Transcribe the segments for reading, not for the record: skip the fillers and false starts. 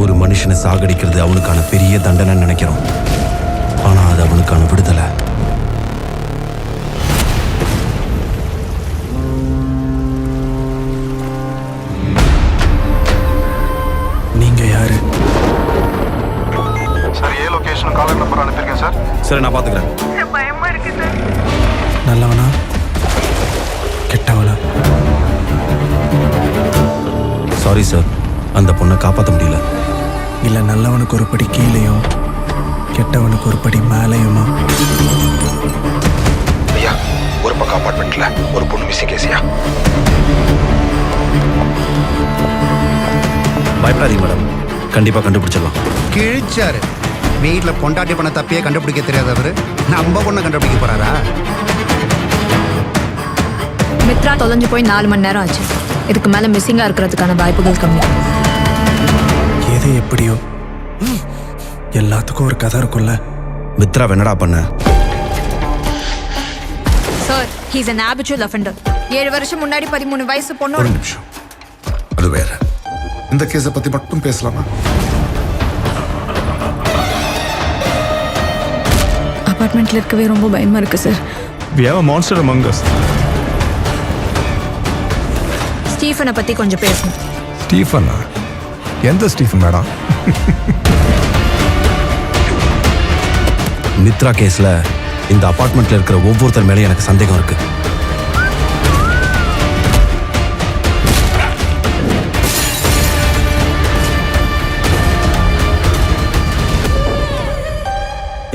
ஒரு மனுஷனை சாகடிக்கிறது அவனுக்கான பெரிய தண்டனை நினைக்கிறோம். ஆனா அது அவனுக்கான விடுதலை. நீங்க யாரு? சார் ஏ லொகேஷன் காலர் நம்பர் அனுப்பியிருக்கேன் சார். சரி, நான் பாத்துக்கிறேன். பயமா இருக்கு சார். நல்லவனா கெட்டவனா? சாரி சார், அந்த பொண்ணை காப்பாற்ற முடியல. இல்லை நல்லவனுக்கு ஒரு படி கீழேயும் கெட்டவனுக்கு ஒரு படி மேலேயுமா? ஐயா, ஒரு பக்கம் அப்பார்ட்மெண்ட்ல ஒரு பொண்ணு மிஸ்ஸிங் கேசியா. பயப்படாதீங்க மேடம், கண்டிப்பா கண்டுபிடிச்சிடலாம். கிழிச்சாரு. வீட்டில் பொண்டாட்டி பண்ண தப்பியே கண்டுபிடிக்க தெரியாதவர் நம்ம பொண்ணை கண்டுபிடிக்க போறாரா? மித்ரா தொலைஞ்சு போய் 4 மணி நேரம் ஆச்சு. இதுக்கு மேல மிஸ்ஸிங்கா இருக்கிறதுக்கான வாய்ப்புகள் கம்மி. எது எப்படியோ எல்லாத்துக்கும் ஒரு கதை இருக்கும்ல. மித்ரா என்னடா பண்ண? Sir, he's an habitual offender. 7 வருஷம் முன்னாடி 13 வயசு ஒரு பொண்ணோட நிமிஷம், அது வேற. இந்த கேஸை பத்தி மட்டும் பேசலாமா? அபார்ட்மெண்ட்ல இருக்கவே ரொம்ப பயமா இருக்கு sir. We have a monster among us. ஸ்டீஃபனை பத்தி கொஞ்சம் பேசணும். ஸ்டீஃபனா? எந்த ஸ்டீஃபன் மேடம்? மித்ரா கேஸ்ல இந்த அபார்ட்மெண்ட்ல இருக்கிற ஒவ்வொருத்தர் மேலேயும் எனக்கு சந்தேகம் இருக்கு.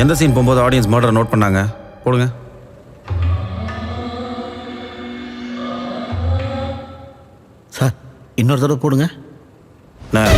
எந்த சீன் போகும்போது ஆடியன்ஸ் மர்டர் நோட் பண்ணாங்க? போடுங்க. சார் இன்னொரு தடவை போடுங்க. நான்